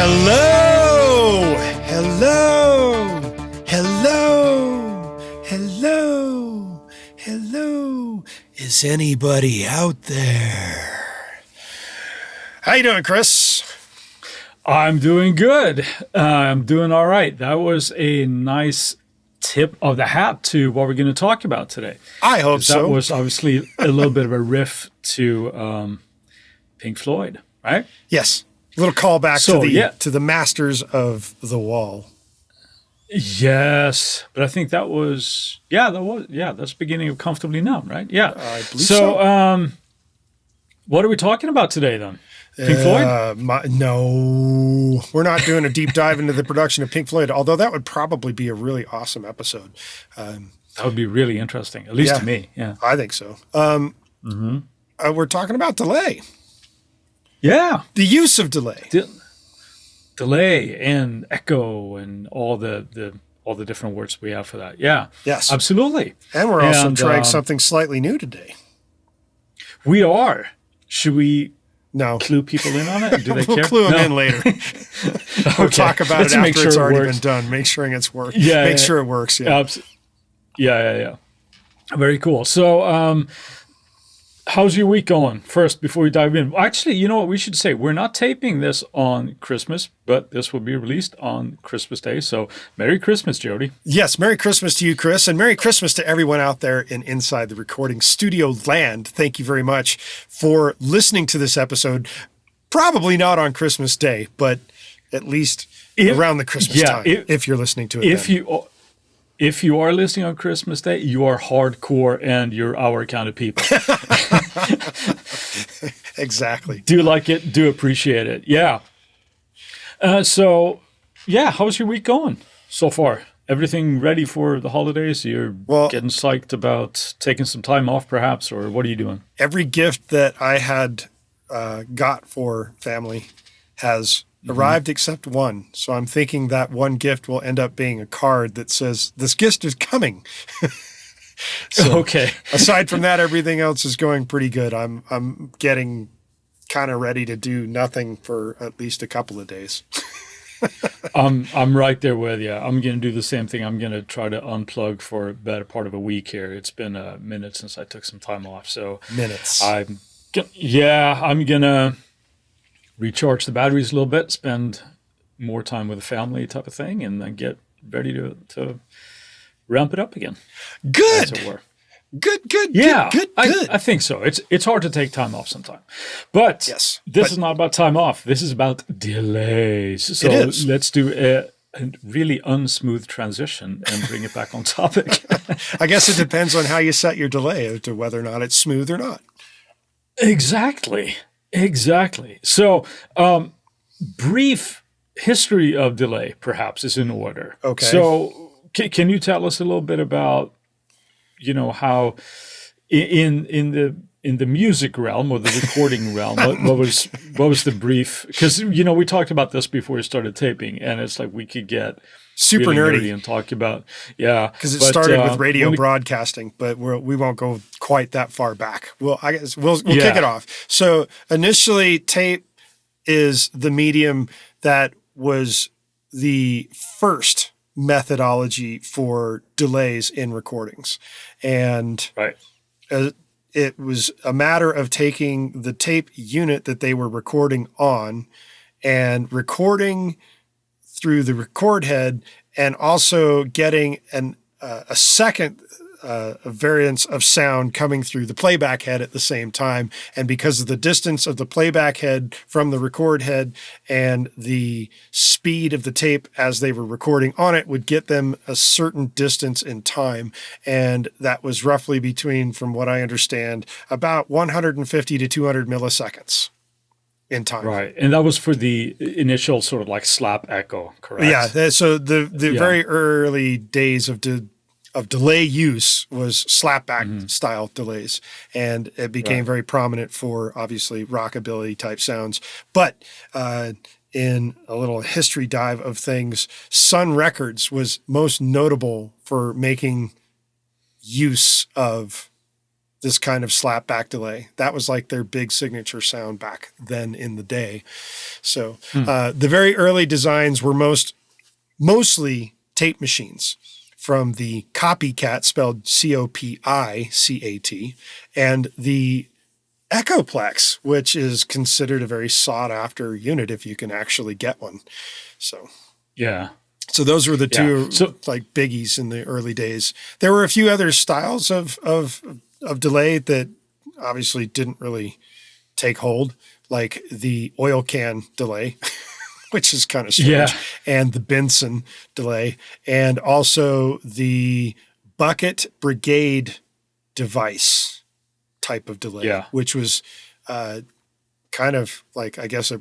Hello, hello, hello, hello, hello. Is anybody out there? How you doing, Chris? I'm doing good. I'm doing all right. That was a nice tip of the hat to what we're going to talk about today. I hope so. That was obviously a little bit of a riff to Pink Floyd, right? Yes. A little callback to the masters of the wall. Yes, but I think that's beginning of Comfortably Numb, right? Yeah. I believe so. What are we talking about today then? Pink Floyd? No, we're not doing a deep dive into the production of Pink Floyd, although that would probably be a really awesome episode. That would be really interesting, at least to me. Yeah, I think so. We're talking about delay. Yeah. The use of delay. Delay and echo and all the different words we have for that. Yeah. Yes. Absolutely. And we're also trying something slightly new today. We are. Should we clue people in on it? Do they we'll care? Clue them in later. We'll talk about it after it's already been done. Make sure it's worked. Make sure it works. Yeah. Yeah. Very cool. So, how's your week going? First, before we dive in. Actually, you know what we should say? We're not taping this on Christmas, but this will be released on Christmas Day. So, Merry Christmas, Jody. Yes, Merry Christmas to you, Chris, and Merry Christmas to everyone out there in Inside the Recording Studio land. Thank you very much for listening to this episode. Probably not on Christmas Day, but at least around the Christmas time, if you're listening to it. If you are listening on Christmas Day, you are hardcore and you're our kind of people. Exactly. Do like it, do appreciate it. Yeah. How's your week going so far? Everything ready for the holidays? You're getting psyched about taking some time off perhaps, or what are you doing? Every gift that I had got for family has arrived except one. So I'm thinking that one gift will end up being a card that says, "This gift is coming." Okay. Aside from that, everything else is going pretty good. I'm getting kind of ready to do nothing for at least a couple of days. I'm right there with you. I'm going to do the same thing. I'm going to try to unplug for a better part of a week here. It's been a minute since I took some time off. So minutes. I'm going to recharge the batteries a little bit, spend more time with the family type of thing, and then get ready to ramp it up again. Good. As it were. Good. Yeah, good. I think so. It's hard to take time off sometimes. But this is not about time off. This is about delays. So let's do a really unsmooth transition and bring it back on topic. I guess it depends on how you set your delay as to whether or not it's smooth or not. Exactly. So, brief history of delay, perhaps, is in order. Okay. So, can you tell us a little bit about, how in the music realm or the recording realm, what was the brief? Because we talked about this before we started taping, and it's like we could get super really nerdy and talk about because it started with radio broadcasting, but we won't go quite that far back. I guess we'll kick it off. So initially, tape is the medium that was the first methodology for delays in recordings, and it was a matter of taking the tape unit that they were recording on and recording through the record head, and also getting a second variance of sound coming through the playback head at the same time. And because of the distance of the playback head from the record head and the speed of the tape as they were recording on it would get them a certain distance in time. And that was roughly between, from what I understand, about 150 to 200 milliseconds. In time. Right. And that was for the initial sort of like slap echo, correct? Yeah. So the very early days of delay use was slapback style delays. And it became very prominent for obviously rockabilly type sounds. But in a little history dive of things, Sun Records was most notable for making use of this kind of slap back delay. That was like their big signature sound back then in the day. So the very early designs were mostly tape machines, from the Copycat, spelled Copicat, and the Echoplex, which is considered a very sought after unit if you can actually get one. So those were the two like biggies in the early days. There were a few other styles of delay that obviously didn't really take hold, like the oil can delay, which is kind of strange, and the Benson delay, and also the bucket brigade device type of delay, which was kind of like, I guess,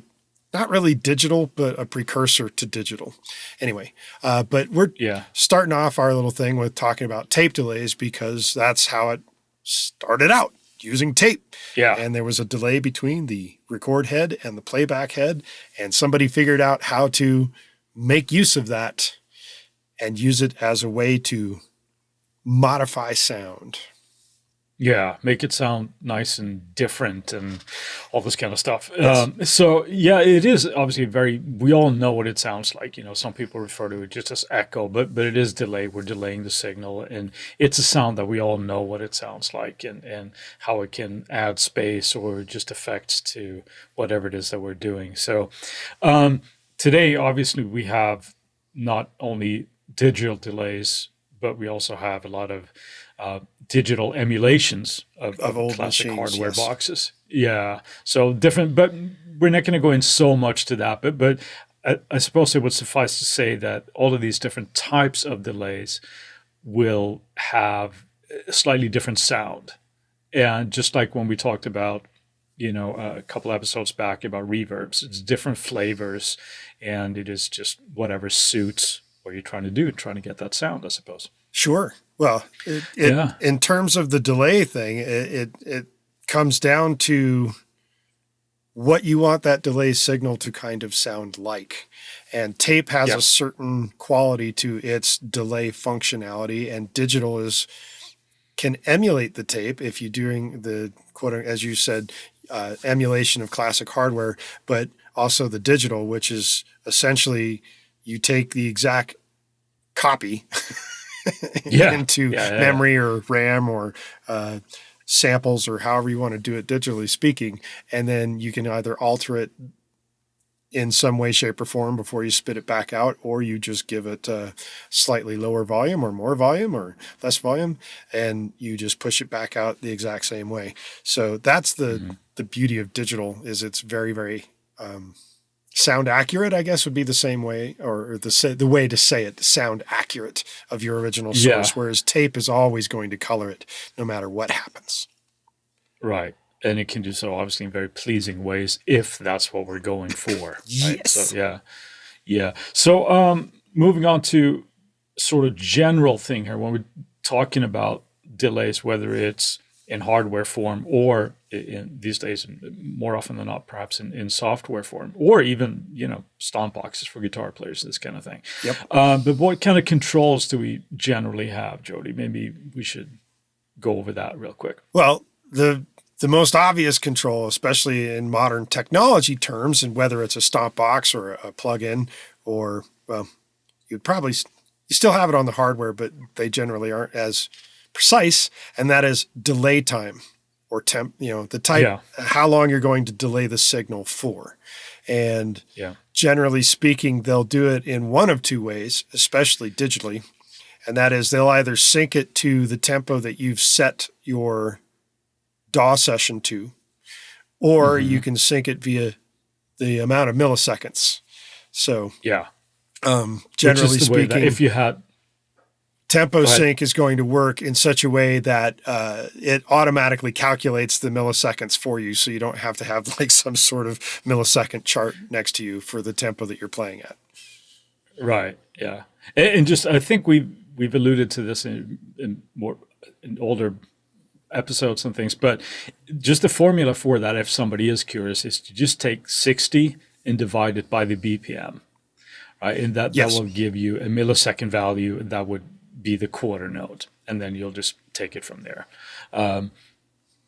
not really digital, but a precursor to digital. Anyway, but we're starting off our little thing with talking about tape delays because that's how it started out, using tape. Yeah. And there was a delay between the record head and the playback head, and somebody figured out how to make use of that and use it as a way to modify sound. Yeah, make it sound nice and different and all this kind of stuff. Yes. It is obviously we all know what it sounds like. You know, some people refer to it just as echo, but it is delay. We're delaying the signal, and it's a sound that we all know what it sounds like and how it can add space or just effects to whatever it is that we're doing. So today, obviously, we have not only digital delays, but we also have a lot of digital emulations of old classic machines, hardware boxes. Yeah. So different, but we're not going to go in so much to that. But I suppose it would suffice to say that all of these different types of delays will have a slightly different sound. And just like when we talked about, a couple episodes back about reverbs, it's different flavors, and it is just whatever suits what you're trying to get that sound, I suppose. Sure. Well, in terms of the delay thing, it comes down to what you want that delay signal to kind of sound like. And tape has a certain quality to its delay functionality, and digital can emulate the tape if you're doing the quote, as you said, emulation of classic hardware, but also the digital, which is essentially you take the exact copy into memory or RAM or samples or however you want to do it digitally speaking. And then you can either alter it in some way, shape, or form before you spit it back out, or you just give it a slightly lower volume or more volume or less volume, and you just push it back out the exact same way. So that's the beauty of digital, is it's very, very sound accurate, I guess would be the same way, or the way to say it, sound accurate of your original source, whereas tape is always going to color it no matter what happens. Right. And it can do so obviously in very pleasing ways if that's what we're going for. Yes. Right? So, yeah. So moving on to sort of general thing here, when we're talking about delays, whether it's in hardware form or in these days, more often than not, perhaps in software form, or even, stomp boxes for guitar players, this kind of thing. Yep. But what kind of controls do we generally have, Jody? Maybe we should go over that real quick. Well, the most obvious control, especially in modern technology terms, and whether it's a stomp box or a plug-in, or, well, you still have it on the hardware, but they generally aren't as precise, and that is delay time, or temp, the type, how long you're going to delay the signal for. And generally speaking, they'll do it in one of two ways, especially digitally. And that is, they'll either sync it to the tempo that you've set your DAW session to, or you can sync it via the amount of milliseconds. So, generally speaking, if you had tempo sync is going to work in such a way that it automatically calculates the milliseconds for you, so you don't have to have like some sort of millisecond chart next to you for the tempo that you're playing at. Right. Yeah. And just, I think we've alluded to this in older episodes and things, but just the formula for that, if somebody is curious, is to just take 60 and divide it by the BPM, right? And that will give you a millisecond value, and that would be the quarter note, and then you'll just take it from there.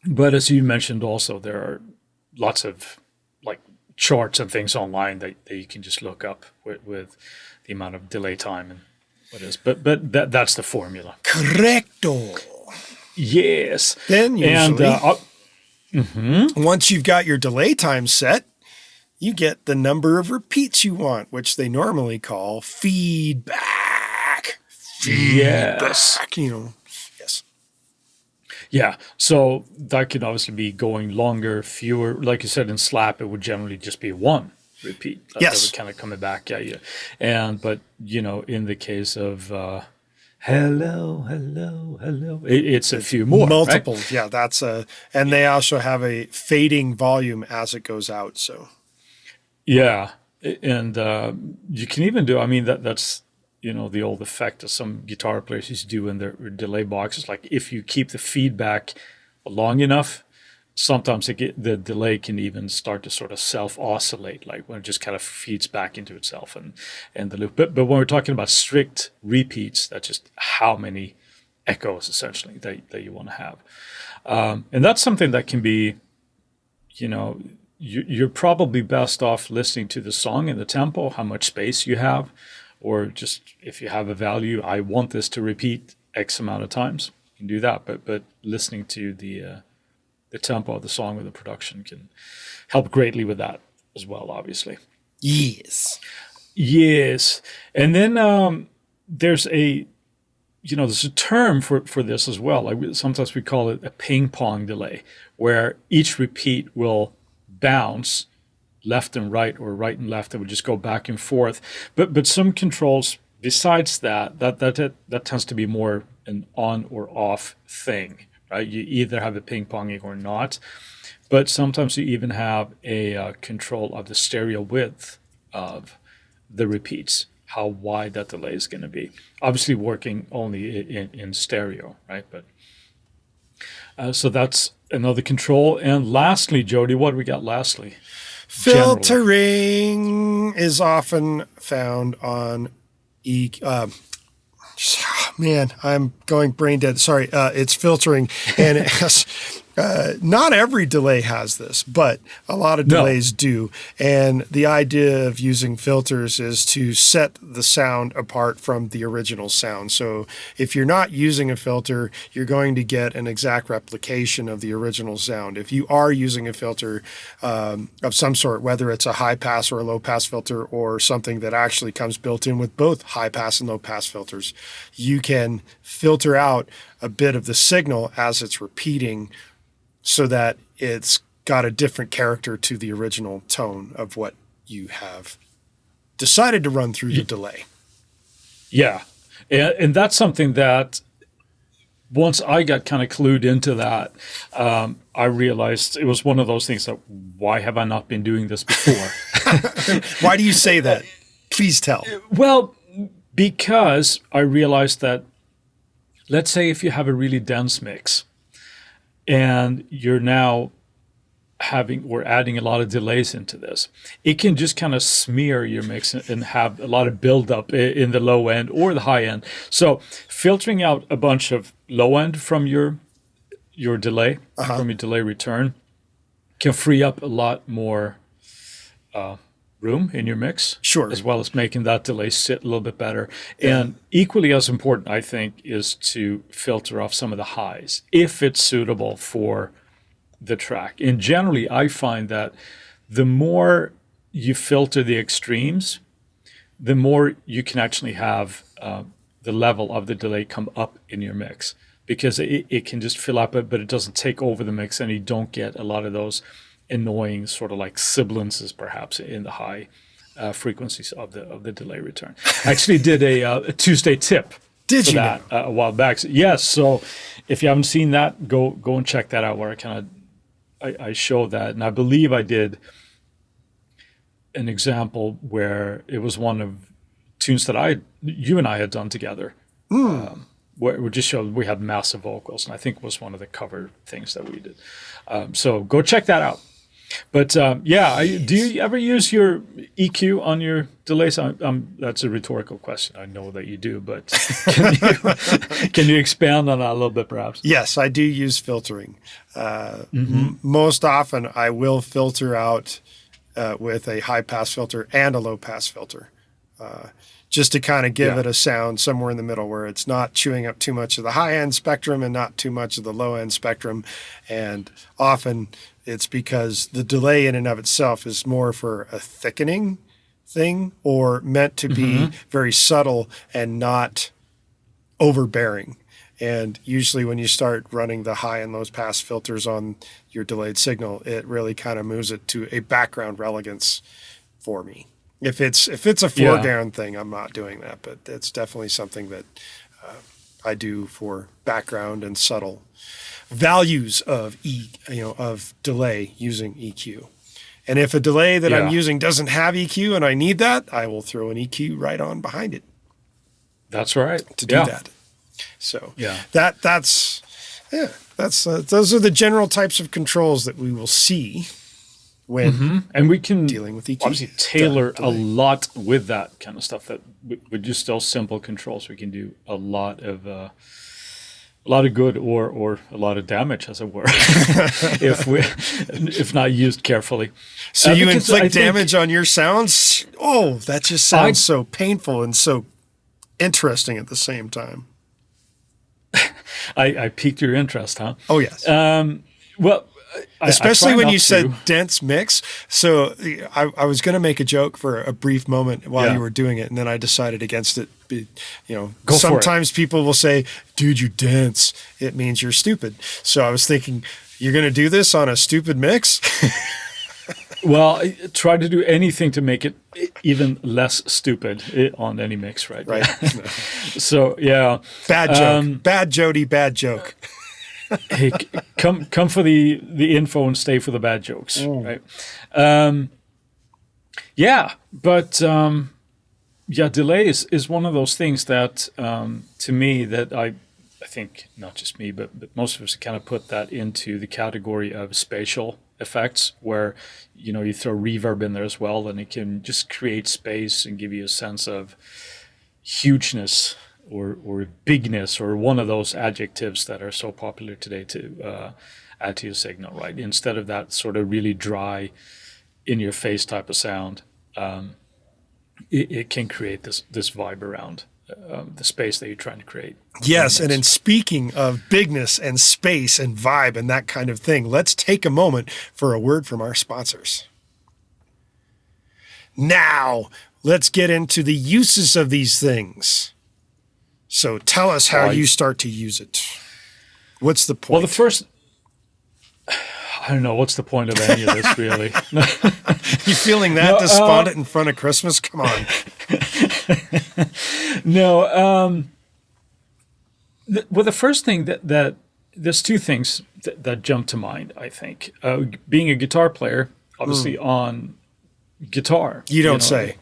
But as you mentioned also, there are lots of like charts and things online that you can just look up with the amount of delay time and what is. But that's the formula. Correcto. Yes. Then usually, once you've got your delay time set, you get the number of repeats you want, which they normally call feedback. Yes. Yes. Yeah. So that could obviously be going longer, fewer. Like you said, in slap, it would generally just be one repeat. Yes. That would kind of coming back at you. But, in the case of hello, hello, hello, it's a few more. Multiples. Right? Yeah, that's and they also have a fading volume as it goes out. So. Yeah. And you can even do, that's, the old effect that some guitar players used to do in their delay boxes. Like if you keep the feedback long enough, sometimes the delay can even start to sort of self-oscillate, like when it just kind of feeds back into itself and the loop. But when we're talking about strict repeats, that's just how many echoes essentially that you want to have. And that's something that can be, you're probably best off listening to the song and the tempo, how much space you have, or just if you have a value, I want this to repeat X amount of times, you can do that. But listening to the tempo of the song or the production can help greatly with that as well, obviously. Yes. And then there's a term for this as well. Like sometimes we call it a ping pong delay, where each repeat will bounce left and right or right and left. It would just go back and forth. But some controls besides that tends to be more an on or off thing, right? You either have a ping ponging or not. But sometimes you even have a control of the stereo width of the repeats, how wide that delay is going to be. Obviously working only in stereo, right? But so that's another control. And lastly, Jody, what do we got lastly? Filtering is often found on man, I'm going brain dead. Sorry, it's filtering, and it has, not every delay has this, but a lot of delays do. And the idea of using filters is to set the sound apart from the original sound. So if you're not using a filter, you're going to get an exact replication of the original sound. If you are using a filter of some sort, whether it's a high pass or a low pass filter or something that actually comes built in with both high pass and low pass filters, you can filter out a bit of the signal as it's repeating so that it's got a different character to the original tone of what you have decided to run through the delay. Yeah. And that's something that once I got kind of clued into that, I realized it was one of those things that, why have I not been doing this before? Why do you say that? Please tell. Well, because I realized that, let's say if you have a really dense mix and you're now having or adding a lot of delays into this, it can just kind of smear your mix and have a lot of buildup in the low end or the high end. So filtering out a bunch of low end from your delay, from your delay return, can free up a lot more room in your mix, sure, as well as making that delay sit a little bit better. Yeah. And equally as important, I think, is to filter off some of the highs if it's suitable for the track. And generally, I find that the more you filter the extremes, the more you can actually have the level of the delay come up in your mix, because it can just fill up it, but it doesn't take over the mix, and you don't get a lot of those annoying sort of like sibilances perhaps in the high frequencies of the delay return. I actually did a Tuesday tip for that a while back. Yes, so if you haven't seen that, go and check that out, where I show that. And I believe I did an example where it was one of tunes that you and I had done together, where we just showed we had massive vocals, and I think it was one of the cover things that we did. So go check that out. But do you ever use your EQ on your delays? That's a rhetorical question. I know that you do, but can you expand on that a little bit, perhaps? Yes, I do use filtering. Most often, I will filter out with a high pass filter and a low pass filter, just to kind of give it a sound somewhere in the middle where it's not chewing up too much of the high end spectrum and not too much of the low end spectrum. And often it's because the delay in and of itself is more for a thickening thing or meant to be very subtle and not overbearing. And usually when you start running the high and low pass filters on your delayed signal, it really kind of moves it to a background relevance for me. If it's a foreground thing, I'm not doing that, but it's definitely something that I do for background and subtle values of of delay using EQ. And if a delay that I'm using doesn't have EQ and I need that, I will throw an EQ right on behind it. That's right. To do that. So those are the general types of controls that we will see when and we can dealing with EQ. Obviously tailor a lot with that kind of stuff. That with just those simple controls, we can do a lot of good or a lot of damage, as it were, if not used carefully. So you inflict damage on your sounds? Oh, that just sounds so painful and so interesting at the same time. I piqued your interest, huh? Oh, yes. Well, especially when you said dense mix. So I was going to make a joke for a brief moment while you were doing it, and then I decided against it. Sometimes people will say, dude, you're dense. It means you're stupid. So I was thinking, you're going to do this on a stupid mix? Well, I try to do anything to make it even less stupid on any mix, right? Right. So, yeah. Bad joke. Bad Jody, bad joke. Hey, come for the info and stay for the bad jokes, right? Delay is one of those things that, to me, that I think, not just me, but most of us kind of put that into the category of spatial effects, where you throw reverb in there as well, and it can just create space and give you a sense of hugeness or bigness, or one of those adjectives that are so popular today to add to your signal, right? Instead of that sort of really dry, in your face type of sound, it can create this vibe around the space that you're trying to create. Yes, and in speaking of bigness and space and vibe and that kind of thing, let's take a moment for a word from our sponsors. Now, let's get into the uses of these things. So tell us how you start to use it. What's the point? Well, I don't know. What's the point of any of this, really? You feeling that despondent in front of Christmas? Come on. No. The first thing that there's two things that jump to mind, I think. Being a guitar player, obviously on guitar. You don't say.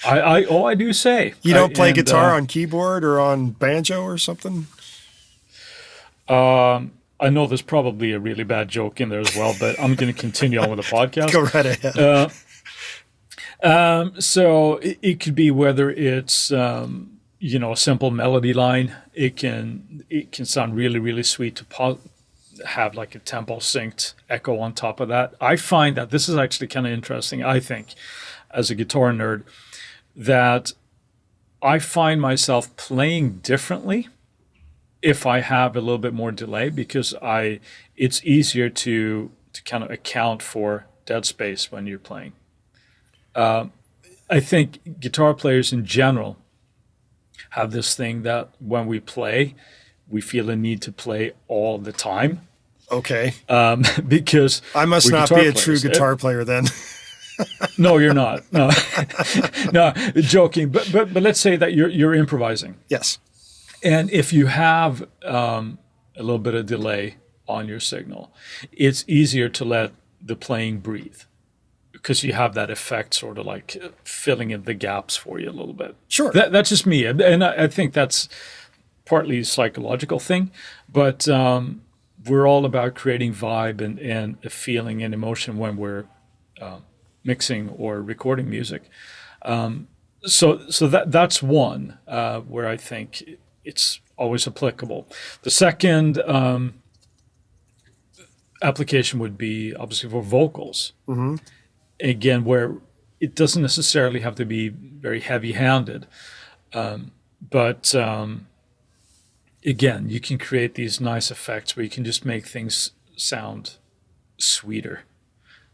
I do say. You don't play guitar on keyboard or on banjo or something? I know there's probably a really bad joke in there as well, but I'm going to continue on with the podcast. Go right ahead. So it could be whether it's a simple melody line. It can sound really, really sweet to have like a tempo synced echo on top of that. I find that this is actually kind of interesting, I think, as a guitar nerd, that I find myself playing differently if I have a little bit more delay, because it's easier to kind of account for dead space when you're playing. I think guitar players in general have this thing that when we play, we feel a need to play all the time. Okay. Because I must not be a true guitar player then. No, you're not. No, no, joking. But let's say that you're improvising. Yes. And if you have a little bit of delay on your signal, it's easier to let the playing breathe, because you have that effect sort of like filling in the gaps for you a little bit. Sure. That's just me. And I think that's partly a psychological thing. But we're all about creating vibe and a feeling and emotion when we're mixing or recording music. So that's one where I think it's always applicable. The second application would be obviously for vocals. Mm-hmm. Again, where it doesn't necessarily have to be very heavy-handed, but again, you can create these nice effects where you can just make things sound sweeter,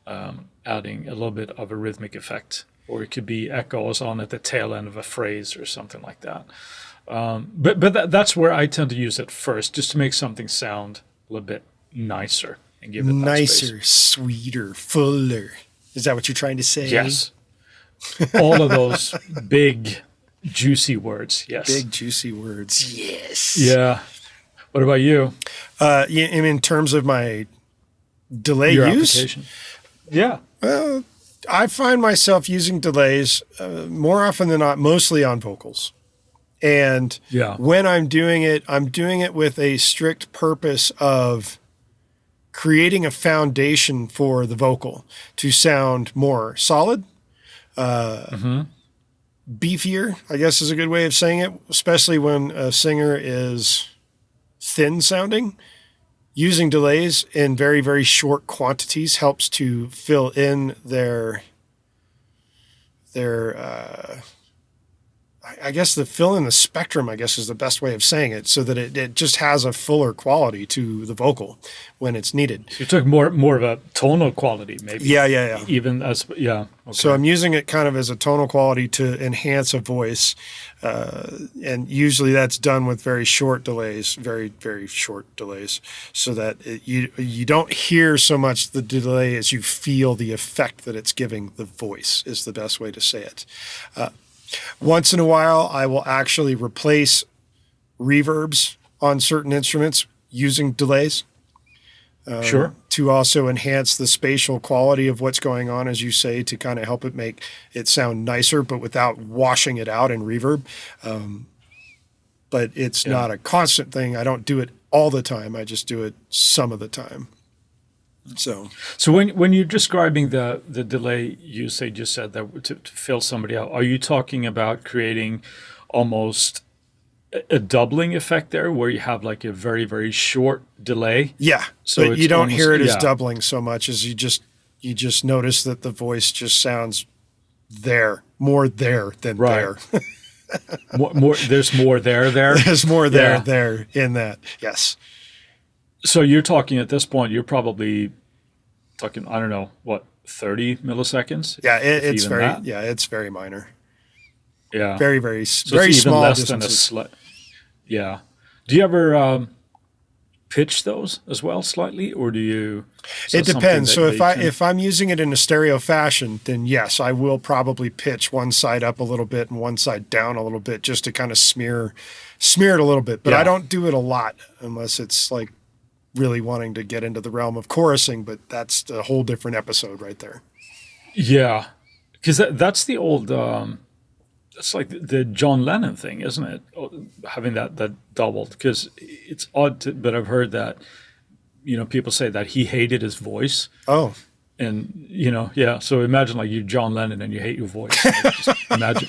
adding a little bit of a rhythmic effect, or it could be echoes on at the tail end of a phrase or something like that. But that's where I tend to use it first, just to make something sound a little bit nicer and give it nicer, that space. sweeter, fuller. Is that what you're trying to say? Yes. All of those big, juicy words. Yes. Big, juicy words. Yes. Yeah. What about you? In terms of my delay Your use? application. Yeah. Well, I find myself using delays more often than not, mostly on vocals. And when I'm doing it with a strict purpose of creating a foundation for the vocal to sound more solid, beefier, I guess is a good way of saying it, especially when a singer is thin sounding. Using delays in very, very short quantities helps to fill in their I guess fill in the spectrum, I guess is the best way of saying it, so that it just has a fuller quality to the vocal when it's needed. So you took more of a tonal quality, maybe. Yeah. Even as, okay. So I'm using it kind of as a tonal quality to enhance a voice. And usually that's done with very short delays, very, very short delays, so that you don't hear so much the delay as you feel the effect that it's giving the voice, is the best way to say it. Once in a while, I will actually replace reverbs on certain instruments using delays. Sure. To also enhance the spatial quality of what's going on, as you say, to kind of help it make it sound nicer, but without washing it out in reverb. But it's not a constant thing. I don't do it all the time. I just do it some of the time. So when you're describing the delay usage, you said that to fill somebody out, are you talking about creating almost a doubling effect there, where you have like a very, very short delay? Yeah. So but you don't hear it as doubling so much as you just notice that the voice just sounds more there than there. more. There's more there. There's more there in that. Yes. So you're talking at this point, you're probably talking, I don't know, 30 milliseconds? Yeah, it's very minor. Yeah. Very, very, so very it's small even less distances. than yeah. Do you ever pitch those as well slightly, or do you? It depends. So if I'm using it in a stereo fashion, then yes, I will probably pitch one side up a little bit and one side down a little bit, just to kind of smear it a little bit. But I don't do it a lot unless it's like really wanting to get into the realm of chorusing, but that's a whole different episode right there. Yeah, because that's the old, that's like the John Lennon thing, isn't it? Having that doubled, because it's odd, but I've heard that, people say that he hated his voice. Oh. And, so imagine like you're John Lennon and you hate your voice. Just imagine,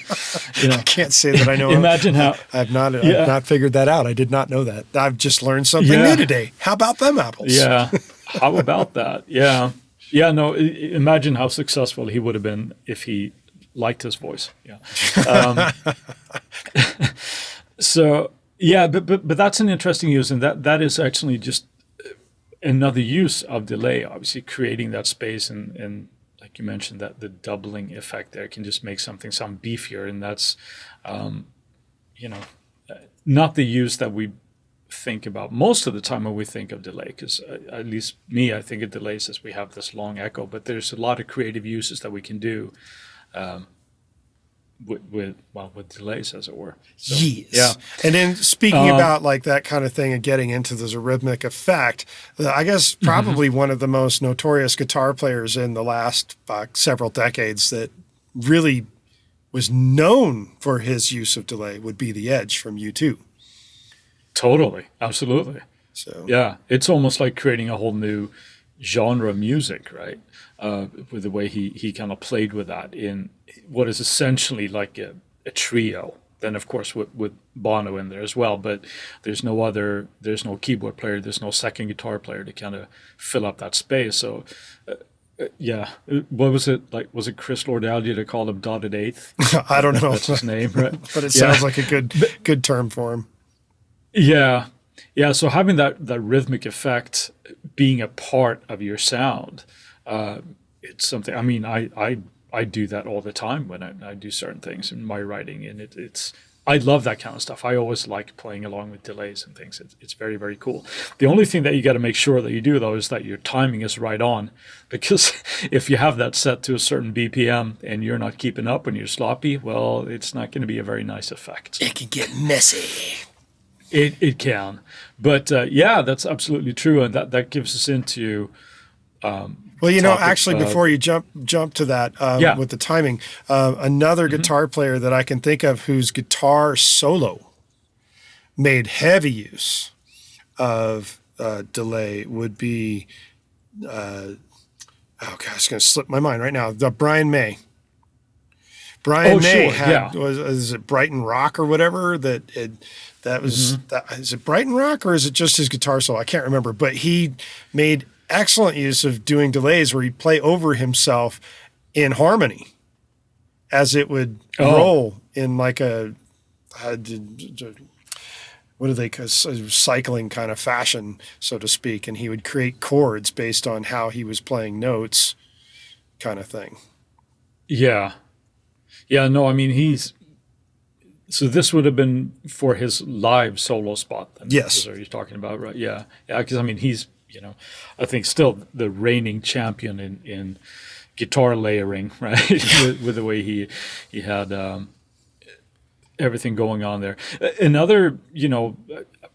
I can't say that I know. Imagine how. I've not figured that out. I did not know that. I've just learned something new today. How about them apples? Yeah. How about that? Yeah. Yeah, no, imagine how successful he would have been if he liked his voice. Yeah. So, yeah, but that's an interesting use. And that is actually just another use of delay, obviously creating that space and like you mentioned, that the doubling effect there can just make something sound beefier, and that's not the use that we think about most of the time when we think of delay, because at least me, I think of delays as we have this long echo, but there's a lot of creative uses that we can do with delays, as it were. So, yes. Yeah. And then speaking about like that kind of thing and getting into this rhythmic effect, I guess probably one of the most notorious guitar players in the last several decades that really was known for his use of delay would be The Edge from U2. Totally. Absolutely. So yeah, it's almost like creating a whole new genre of music, right? With the way he kind of played with that in what is essentially like a trio. Then of course with Bono in there as well, but there's no keyboard player, there's no second guitar player to kind of fill up that space. So yeah, what was it like? Was it Chris Lord-Alge that called him Dotted Eighth? I don't know. That's his name, right? But it sounds like a good term for him. Yeah. Yeah. So having that rhythmic effect being a part of your sound, it's something, I mean, I do that all the time when I do certain things in my writing, and I love that kind of stuff. I always like playing along with delays and things. It's very, very cool. The only thing that you got to make sure that you do, though, is that your timing is right on, because if you have that set to a certain BPM and you're not keeping up when you're sloppy, well, it's not going to be a very nice effect. It can get messy. It can. But yeah, that's absolutely true. And that gives us into well, actually, before you jump to that with the timing, another guitar player that I can think of whose guitar solo made heavy use of delay would be, oh gosh, it's going to slip my mind right now. The Brian May. Brian May had was it Brighton Rock or whatever that was is it Brighton Rock or is it just his guitar solo? I can't remember, but he made excellent use of doing delays where he'd play over himself in harmony as it would roll in like what do they call cycling kind of fashion, so to speak, and he would create chords based on how he was playing notes kind of thing. Yeah. Yeah, no, I mean, so this would have been for his live solo spot. Then, yes. Is what you're talking about, right? Yeah. Yeah, because, I mean, he's, I think still the reigning champion in guitar layering, right? with the way he had everything going on there. Another,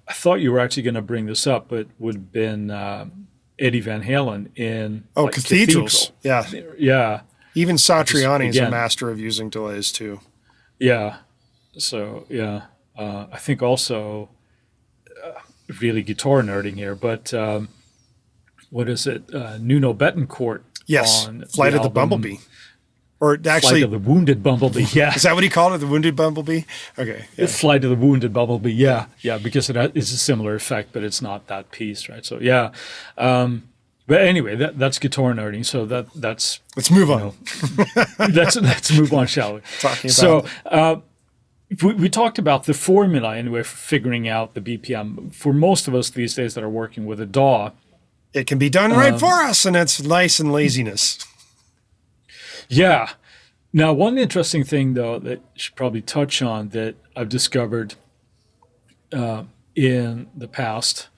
I thought you were actually going to bring this up, but would have been Eddie Van Halen in Cathedrals. Yeah. Yeah. Even Satriani is a master of using delays too. Yeah. So, yeah. I think also really guitar nerding here, but what is it? Nuno Bettencourt. Yes. On Flight of the Bumblebee. Or actually, Flight of the Wounded Bumblebee. Yeah. Is that what he called it? The Wounded Bumblebee? Okay. Yeah. Flight of the Wounded Bumblebee. Yeah. Yeah. Because it is a similar effect, but it's not that piece, right? So, yeah. But anyway, that's guitar nerding. So that's. Let's move on. Let's move on, shall we? Talking about we talked about the formula anyway for figuring out the BPM. For most of us these days that are working with a DAW, it can be done right for us, and it's nice and laziness. Yeah. Now, one interesting thing, though, that I should probably touch on that I've discovered in the past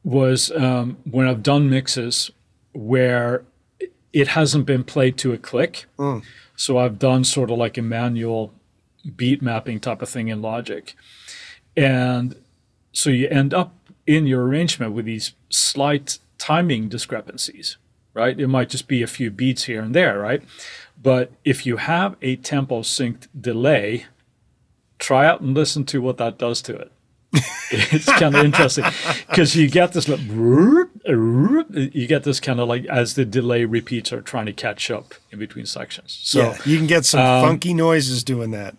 was when I've done mixes where it hasn't been played to a click. So I've done sort of like a manual beat mapping type of thing in Logic. And so you end up in your arrangement with these slight timing discrepancies, right? It might just be a few beats here and there, right? But if you have a tempo synced delay, try out and listen to what that does to it. It's kind of interesting because you get this kind of like as the delay repeats are trying to catch up in between sections. So yeah, you can get some funky noises doing that.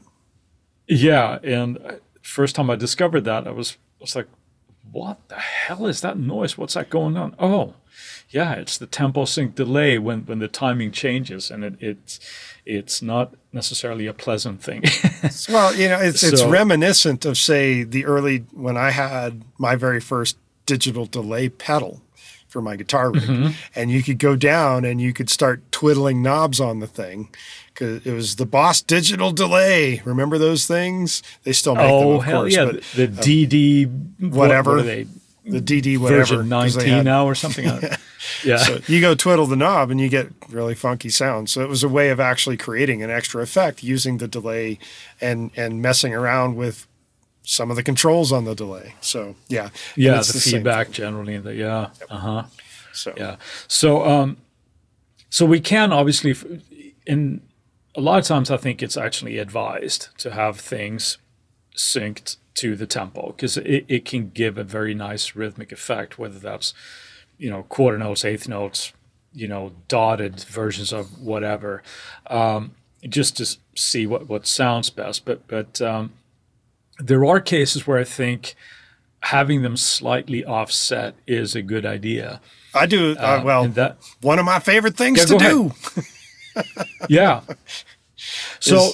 Yeah, and first time I discovered that, I was like, what the hell is that noise? What's that going on? Oh, yeah, it's the tempo sync delay when the timing changes, and it's not necessarily a pleasant thing. Well, it's reminiscent of, say, when I had my very first digital delay pedal for my guitar rig, and you could go down and you could start twiddling knobs on the thing because it was the Boss Digital Delay. Remember those things? They still make them, of hell course. Yeah, but, the DD whatever. What are they? The DD whatever. Version 19 now or something. Yeah. So you go twiddle the knob and you get really funky sounds. So it was a way of actually creating an extra effect using the delay and messing around with some of the controls on the delay. So yeah. Yeah, the feedback generally. So yeah. So we can obviously, a lot of times I think it's actually advised to have things synced to the tempo, because it can give a very nice rhythmic effect, whether that's, quarter notes, eighth notes, dotted versions of whatever, just to see what sounds best. But there are cases where I think having them slightly offset is a good idea. I do. One of my favorite things to do. Yeah. So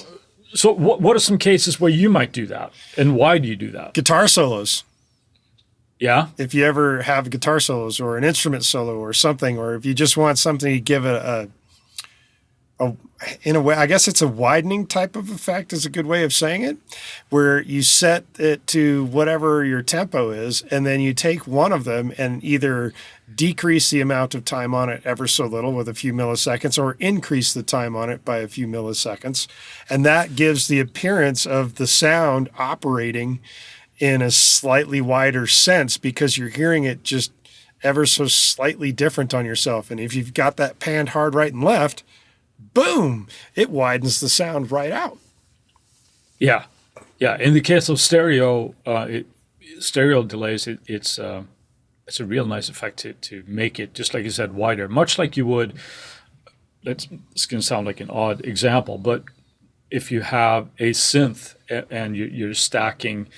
what are some cases where you might do that, and why do you do that? Guitar solos. Yeah. If you ever have guitar solos or an instrument solo or something, or if you just want something to give it in a way, I guess it's a widening type of effect is a good way of saying it, where you set it to whatever your tempo is, and then you take one of them and either decrease the amount of time on it ever so little with a few milliseconds, or increase the time on it by a few milliseconds. And that gives the appearance of the sound operating in a slightly wider sense, because you're hearing it just ever so slightly different on yourself. And if you've got that panned hard right and left, boom, it widens the sound right out. Yeah. Yeah. In the case of stereo delays, it's a real nice effect to make it, just like you said, wider, much like you would. It's going to sound like an odd example, but if you have a synth and you're stacking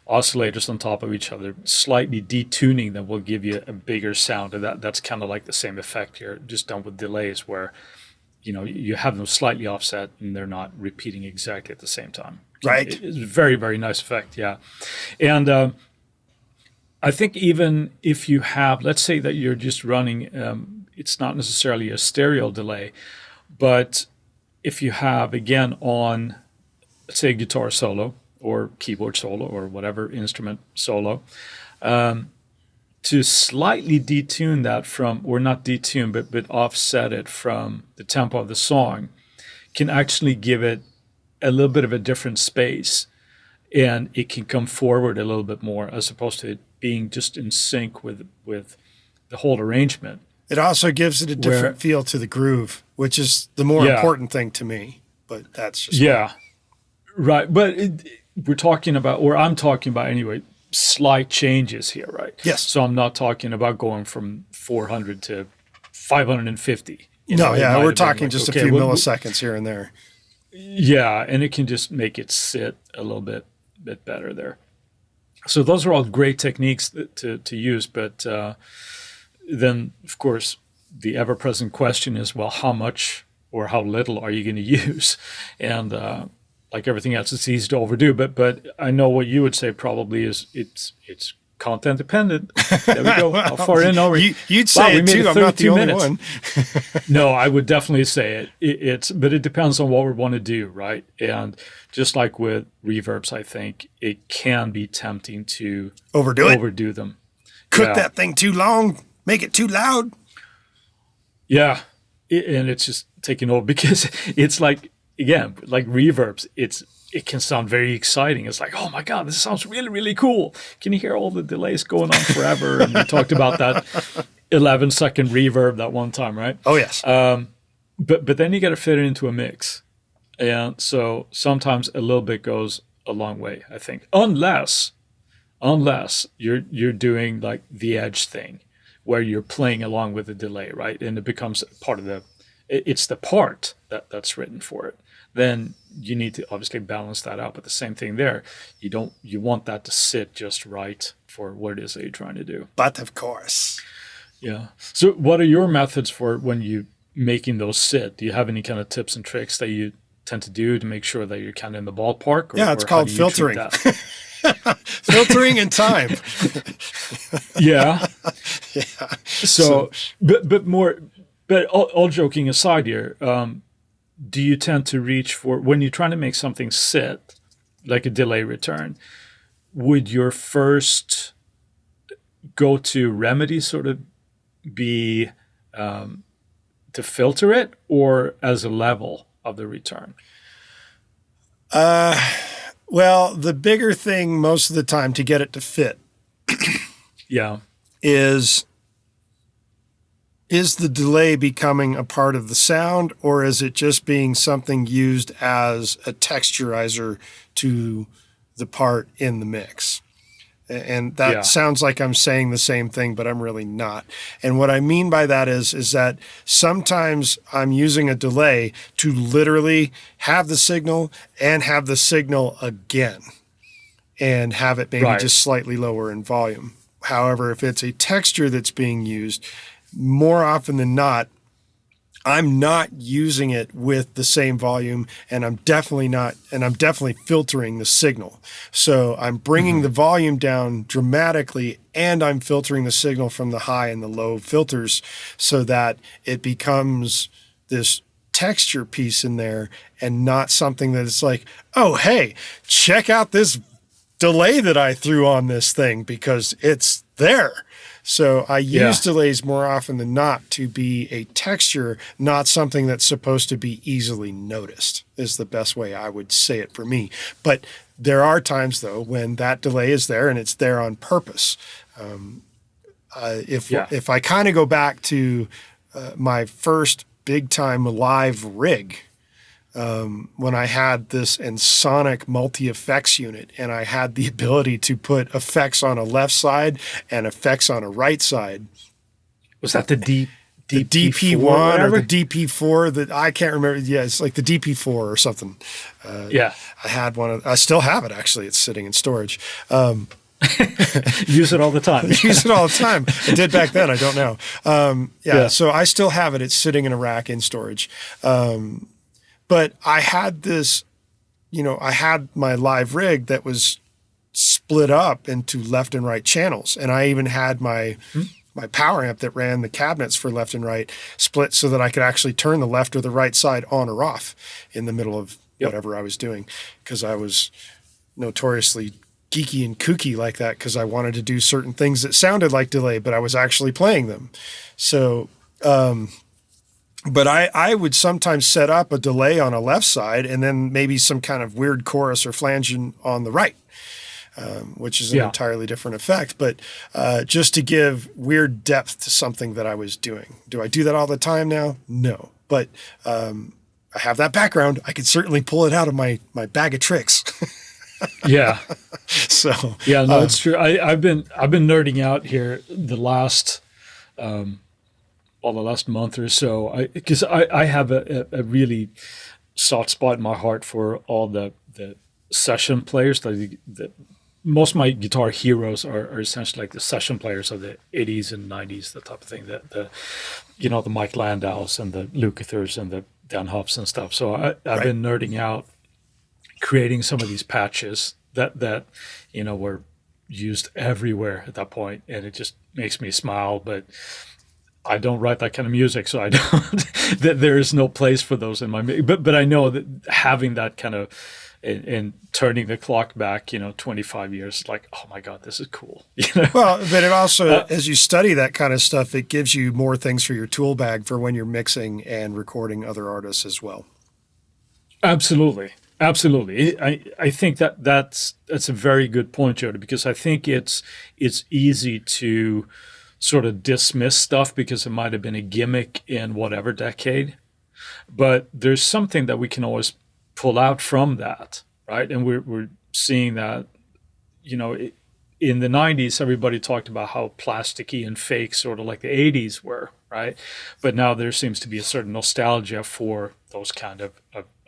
oscillators on top of each other, slightly detuning them will give you a bigger sound. And that's kind of like the same effect here, just done with delays, where you have them slightly offset and they're not repeating exactly at the same time. Right. It's a very, very nice effect. Yeah. And I think even if you have, let's say that you're just running, it's not necessarily a stereo delay, but if you have, again, on, let's say, guitar solo or keyboard solo or whatever instrument solo, to slightly detune that from, or not detune, but offset it from the tempo of the song, can actually give it a little bit of a different space, and it can come forward a little bit more, as opposed to it being just in sync with the whole arrangement. It also gives it a different feel to the groove, which is the more important thing to me. But that's just right. But we're talking about, or I'm talking about anyway, slight changes here, right? Yes. So I'm not talking about going from 400 to 550. We're talking just a few milliseconds here and there. Yeah, and it can just make it sit a little bit better there. So those are all great techniques to use, but then, of course, the ever-present question is, well, how much or how little are you going to use? And like everything else, it's easy to overdo. But I know what you would say probably is it's content dependent. There we go. How far in are we? You'd say it too. I'm not the only one. No, I would definitely say it. But it depends on what we want to do, right? And just like with reverbs, I think it can be tempting to overdo them. Cook that thing too long. Make it too loud. Yeah, and it's just taking over, because it's like, again, like reverbs, it can sound very exciting. It's like, oh my God, this sounds really, really cool. Can you hear all the delays going on forever? And we talked about that 11-second reverb that one time, right? Oh, yes. But then you got to fit it into a mix. And so sometimes a little bit goes a long way, I think. Unless you're doing like the edge thing, where you're playing along with the delay, right? And it becomes part of it's the part that's written for it. Then you need to obviously balance that out. But the same thing there, you want that to sit just right for what it is that you're trying to do. But of course. Yeah. So what are your methods for when you making those sit? Do you have any kind of tips and tricks that you tend to do to make sure that you're kind of in the ballpark? It's called filtering. Filtering and time. Yeah. So, but all joking aside here, do you tend to reach for, when you're trying to make something sit, like a delay return, would your first go-to remedy sort of be to filter it, or as a level of the return? Well, the bigger thing most of the time to get it to fit is the delay becoming a part of the sound, or is it just being something used as a texturizer to the part in the mix. And that sounds like I'm saying the same thing, but I'm really not. And what I mean by that is that sometimes I'm using a delay to literally have the signal and have the signal again and have it maybe just slightly lower in volume. However, if it's a texture that's being used, more often than not, I'm not using it with the same volume, and I'm definitely filtering the signal. So I'm bringing the volume down dramatically, and I'm filtering the signal from the high and the low filters so that it becomes this texture piece in there and not something that is like, oh, hey, check out this delay that I threw on this thing because it's there. So I use delays more often than not to be a texture, not something that's supposed to be easily noticed, is the best way I would say it for me. But there are times, though, when that delay is there and it's there on purpose. If I kind of go back to my first big-time live rig, when I had this Ensoniq multi-effects unit and I had the ability to put effects on a left side and effects on a right side. Was that the DP1 or the DP4 that I can't remember. Yeah, it's like the DP4 or something. I had one. I still have it, actually. It's sitting in storage. Use it all the time. Use it all the time. I did back then. I don't know. So I still have it. It's sitting in a rack in storage. But I had this, I had my live rig that was split up into left and right channels. And I even had my power amp that ran the cabinets for left and right split so that I could actually turn the left or the right side on or off in the middle of whatever I was doing. Because I was notoriously geeky and kooky like that because I wanted to do certain things that sounded like delay, but I was actually playing them. So, but I would sometimes set up a delay on a left side and then maybe some kind of weird chorus or flange on the right, which is an entirely different effect. But just to give weird depth to something that I was doing. Do I do that all the time now? No. But I have that background. I could certainly pull it out of my bag of tricks. So it's true. I've been nerding out here the last month or so, because I have a really soft spot in my heart for all the session players. Most of my guitar heroes are essentially like the session players of the 80s and 90s, the type of thing, the Mike Landaus and the Lukethers and the Dan Huffs and stuff. So I've been nerding out, creating some of these patches that were used everywhere at that point, and it just makes me smile. But I don't write that kind of music, so I don't. There is no place for those in my. But I know that having that kind of and turning the clock back, 25 years, like, oh my God, this is cool. Well, but it also, as you study that kind of stuff, it gives you more things for your tool bag for when you're mixing and recording other artists as well. Absolutely. I think that's a very good point, Jody, because I think it's easy to sort of dismiss stuff because it might have been a gimmick in whatever decade, but there's something that we can always pull out from that, right? And we're seeing that, in the 90s, everybody talked about how plasticky and fake sort of like the 80s were, right? But now there seems to be a certain nostalgia for those kind of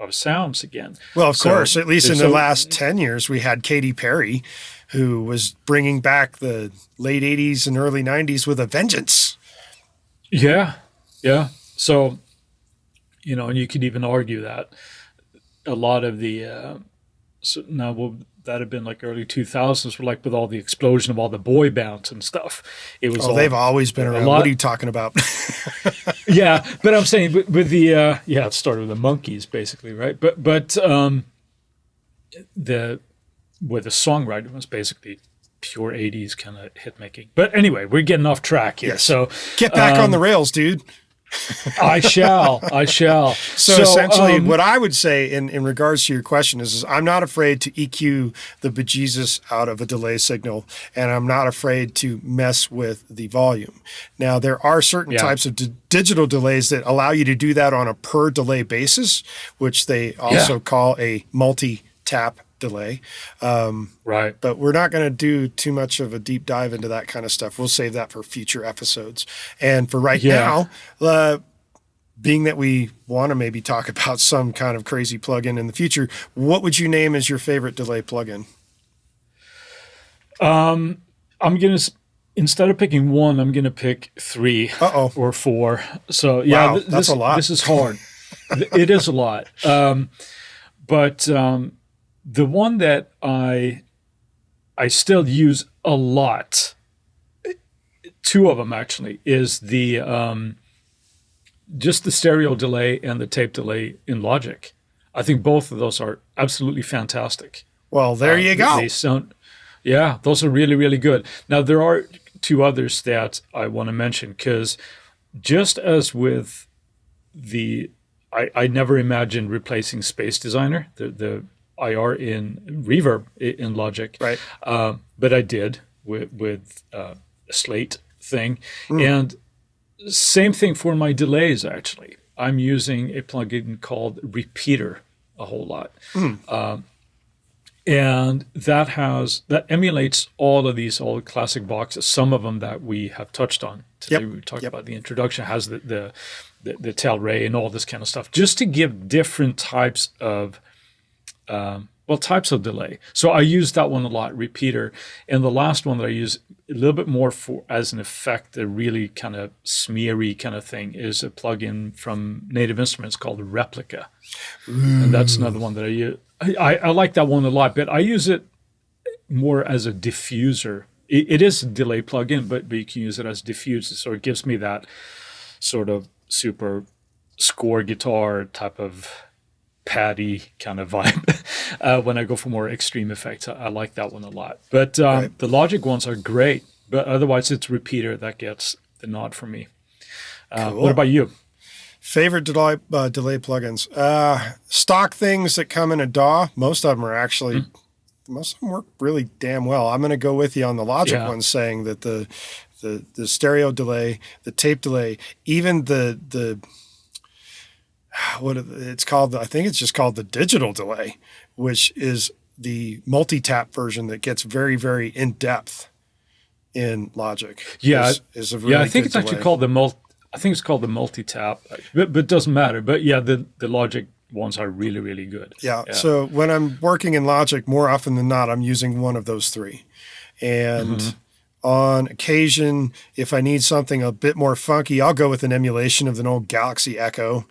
sounds again. Well, of course, at least in the last 10 years, we had Katy Perry, who was bringing back the late 80s and early 90s with a vengeance. Yeah. So, and you could even argue that a lot of the, that have been like early 2000s, were like with all the explosion of all the boy bands and stuff. It was they've always been around. What are you talking about? Yeah, but I'm saying with the it started with the Monkees basically, right? But the songwriting was basically pure 80s kind of hit making. But anyway, we're getting off track here. Yes. So get back on the rails, dude. I shall. So essentially, what I would say in regards to your question is I'm not afraid to EQ the bejesus out of a delay signal, and I'm not afraid to mess with the volume. Now, there are certain types of digital delays that allow you to do that on a per delay basis, which they also call a multi-tap delay. Right. But we're not going to do too much of a deep dive into that kind of stuff. We'll save that for future episodes. And for right now, being that we want to maybe talk about some kind of crazy plugin in the future, what would you name as your favorite delay plugin? I'm going to, instead of picking one, I'm going to pick 3 or 4. So yeah, wow, that's a lot. This is hard. It is a lot. But the one that I still use a lot, 2 of them actually, is the just the stereo delay and the tape delay in Logic. I think both of those are absolutely fantastic. Well, there you go. They sound, yeah, those are really, really good. Now, there are 2 others that I want to mention, because just as with I never imagined replacing Space Designer, the IR in Reverb in Logic. Right. But I did with a slate thing. And same thing for my delays, actually. I'm using a plugin called Repeater a whole lot. And that emulates all of these old classic boxes, some of them that we have touched on today. We talked about the introduction, has the tail ray and all this kind of stuff, just to give different types of delay. So I use that one a lot, Repeater. And the last one that I use a little bit more for as an effect, a really kind of smeary kind of thing, is a plugin from Native Instruments called Replica. And that's another one that I use. I like that one a lot, but I use it more as a diffuser. It is a delay plugin, but you can use it as diffuser. So it gives me that sort of super score guitar type of paddy kind of vibe when I go for more extreme effects. I like that one a lot. But the Logic ones are great, but otherwise it's Repeater that gets the nod from me. Cool. What about you? Favorite delay plugins? Stock things that come in a DAW. Most of them are actually, most of them work really damn well. I'm going to go with you on the Logic ones, saying that the stereo delay, the tape delay, even the what it's called, I think it's just called the digital delay, which is the multi-tap version that gets very, very in-depth in Logic. Is a really I think it's delay. Actually called the multi-tap, but it doesn't matter. But yeah, the Logic ones are really, really good. Yeah. So when I'm working in Logic, more often than not, I'm using one of those 3. And on occasion, if I need something a bit more funky, I'll go with an emulation of an old Galaxy Echo,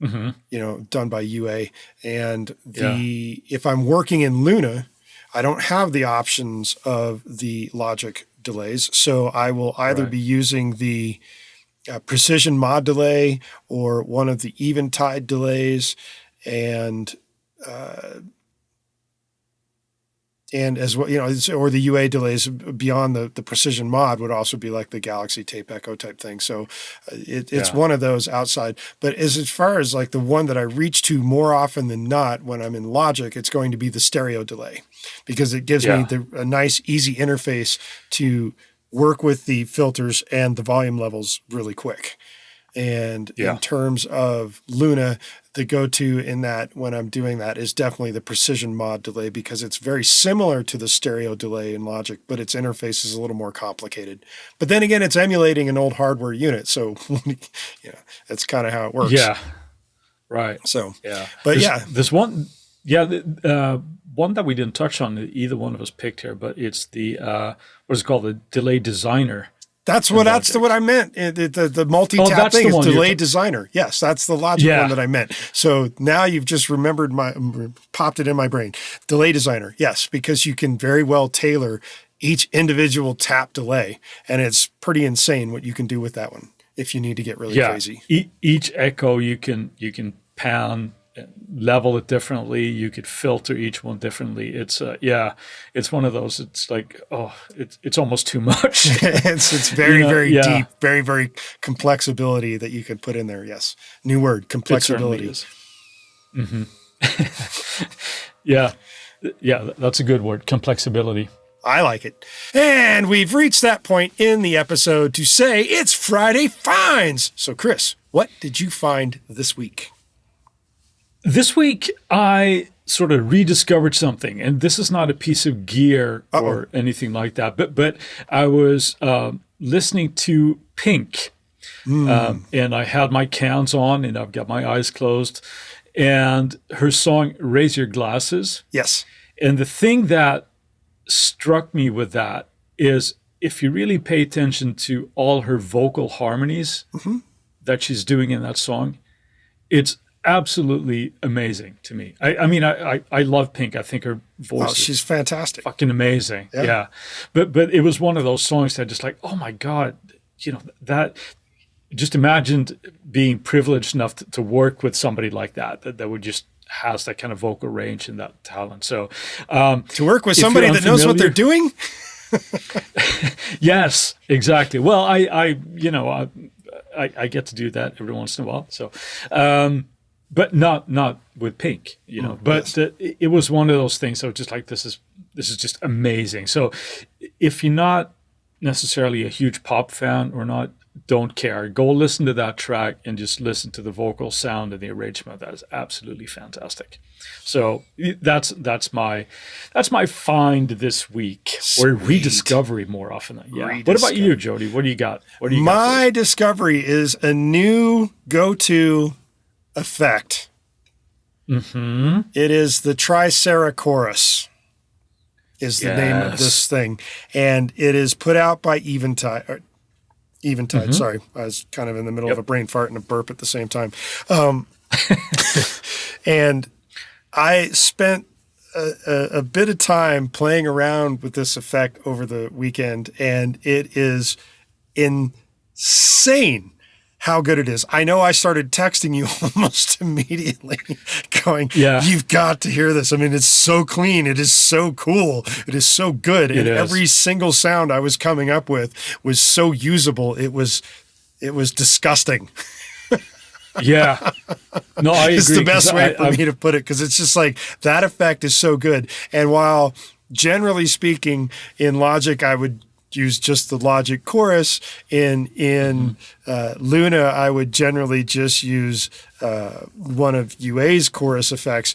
done by UA. And if I'm working in Luna, I don't have the options of the Logic delays. So I will either be using the precision mod delay or one of the eventide delays, and as well, or the UA delays beyond the precision mod would also be like the Galaxy Tape Echo type thing. So it's one of those outside. But as far as like the one that I reach to more often than not when I'm in Logic, it's going to be the stereo delay, because it gives me a nice, easy interface to work with the filters and the volume levels really quick. And in terms of Luna, the go-to in that when I'm doing that is definitely the precision mod delay, because it's very similar to the stereo delay in Logic, but its interface is a little more complicated. But then again, it's emulating an old hardware unit. So that's kind of how it works. Yeah. Right. So, but there's one, one that we didn't touch on, either one of us picked here, but it's the, what is it called? The Delay Designer. That's what I meant. The multi-tap thing is Delay Designer. Yes, that's the Logic one that I meant. So now you've just popped it in my brain. Delay Designer. Yes, because you can very well tailor each individual tap delay, and it's pretty insane what you can do with that one if you need to get really crazy. Each echo you can pan, level it differently. You could filter each one differently. It's it's one of those. It's like it's almost too much. it's very very deep, very very complex ability that you could put in there. Yes, new word, complexability. That's a good word, complexability. I like it. And we've reached that point in the episode to say it's Friday Finds. So Chris, what did you find this week? This week, I sort of rediscovered something, and this is not a piece of gear or anything like that, but I was listening to Pink, and I had my cans on, and I've got my eyes closed, and her song "Raise Your Glasses." Yes. And the thing that struck me with that is, if you really pay attention to all her vocal harmonies that she's doing in that song, it's absolutely amazing to me. I mean, I love Pink. I think her voice she's fantastic. Fucking amazing. Yeah. But it was one of those songs that just like, oh my God, that just imagined being privileged enough to work with somebody like that would just has that kind of vocal range and that talent. So to work with somebody that knows what they're doing. Yes, exactly. Well, I get to do that every once in a while. So, but not with Pink, But it was one of those things. So just like this is just amazing. So if you're not necessarily a huge pop fan or not, don't care. Go listen to that track and just listen to the vocal sound and the arrangement. That is absolutely fantastic. So that's my find this week. Sweet. Or rediscovery more often. What about you, Jody? What do you got? My discovery is a new go-to effect. It is the Tricera chorus. Is the name of this thing, and it is put out by Eventide. Sorry, I was kind of in the middle of a brain fart and a burp at the same time. And I spent a bit of time playing around with this effect over the weekend, and it is insane how good it is. I know I started texting you almost immediately going, you've got to hear this. I mean, it's so clean. It is so cool. It is so good. And every single sound I was coming up with was so usable. It was disgusting. Yeah. No, I agree. It's the best way for me to put it, because it's just like that effect is so good. And while generally speaking in Logic, I would use just the Logic chorus. In Luna, I would generally just use one of UA's chorus effects,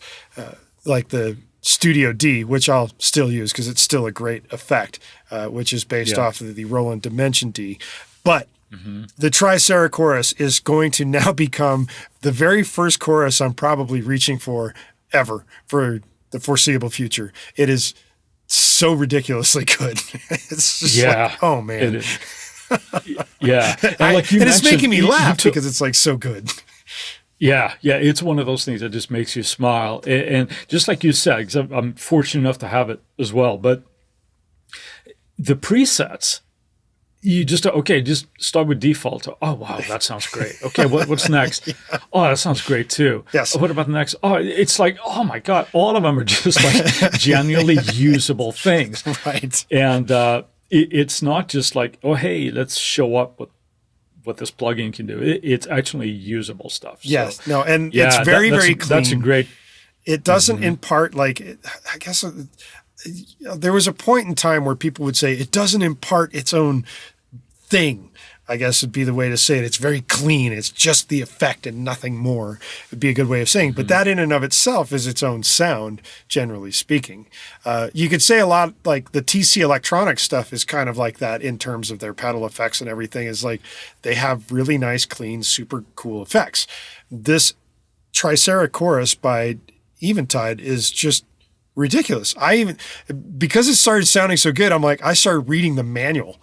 like the Studio D, which I'll still use because it's still a great effect, which is based off of the Roland Dimension D. But the Tricera chorus is going to now become the very first chorus I'm probably reaching for ever for the foreseeable future. It is so ridiculously good. It's just like, oh man. It is. And it's making me laugh because it's like so good. Yeah, it's one of those things that just makes you smile. And just like you said, because I'm fortunate enough to have it as well, but the presets, you just start with default. Oh, wow, that sounds great. Okay, what's next? Oh, that sounds great too. Yes. What about the next? Oh, it's like, oh my God, all of them are just like genuinely usable things. Right. And it's not just like, oh, hey, let's show up what this plugin can do. It's actually usable stuff. Yes. So, it's very, very clean. That's a great. It doesn't impart I guess there was a point in time where people would say it doesn't impart its own thing, I guess would be the way to say it. It's very clean. It's just the effect and nothing more would be a good way of saying it. But that in and of itself is its own sound, generally speaking. You could say a lot like the TC Electronics stuff is kind of like that in terms of their pedal effects and everything, is like they have really nice, clean, super cool effects. This Tricera chorus by Eventide is just ridiculous. Because it started sounding so good, I'm like, I started reading the manual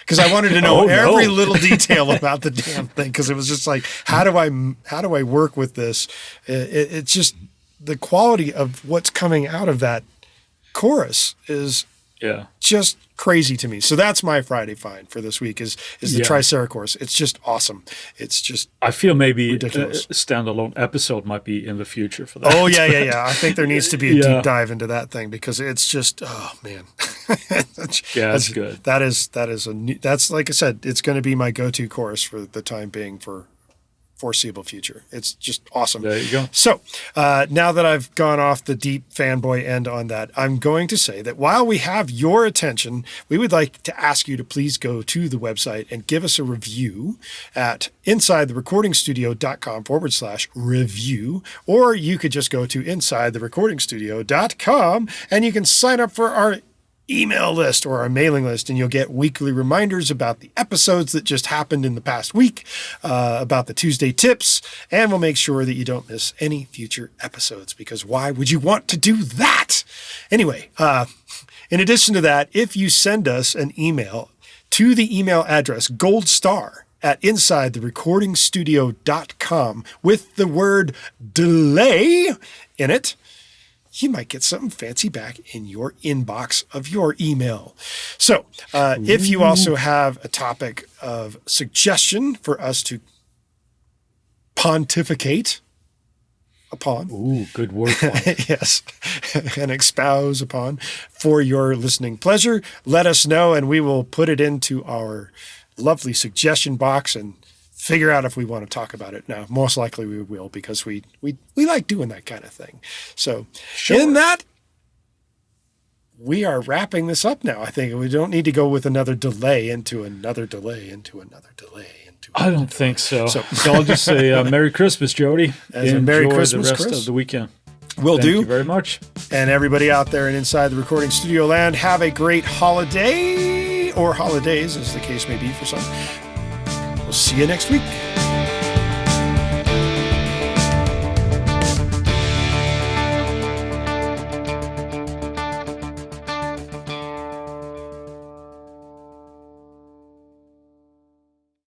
because I wanted to know every little detail about the damn thing. Because it was just like, how do I work with this? It's just the quality of what's coming out of that chorus is just crazy to me. So that's my Friday find for this week is the Tricera chorus. It's just awesome. It's just I feel maybe ridiculous. A standalone episode might be in the future for that. Oh yeah. I think there needs to be a deep dive into that thing because it's just man. That's good. That's like I said, it's going to be my go-to chorus for the time being for foreseeable future. It's just awesome. There you go. So now that I've gone off the deep fanboy end on that, I'm going to say that while we have your attention, we would like to ask you to please go to the website and give us a review at insidetherecordingstudio.com/review, or you could just go to insidetherecordingstudio.com and you can sign up for our email list or our mailing list, and you'll get weekly reminders about the episodes that just happened in the past week, about the Tuesday tips, and we'll make sure that you don't miss any future episodes, because why would you want to do that? Anyway, in addition to that, if you send us an email to the email address goldstar@insidetherecordingstudio.com with the word delay in it, you might get something fancy back in your inbox of your email. So if you also have a topic of suggestion for us to pontificate upon. Ooh, good word. Yes. And espouse upon for your listening pleasure, let us know and we will put it into our lovely suggestion box and figure out if we want to talk about it. Now, most likely we will, because we like doing that kind of thing. So in that, we are wrapping this up now. I think we don't need to go with another delay into another delay into another delay. I don't think so. So I'll just say Merry Christmas, Jody. Enjoy Merry Christmas, the rest Chris. of the weekend. Thank you very much. And everybody out there and inside the recording studio land, have a great holiday, or holidays as the case may be for some. We'll see you next week.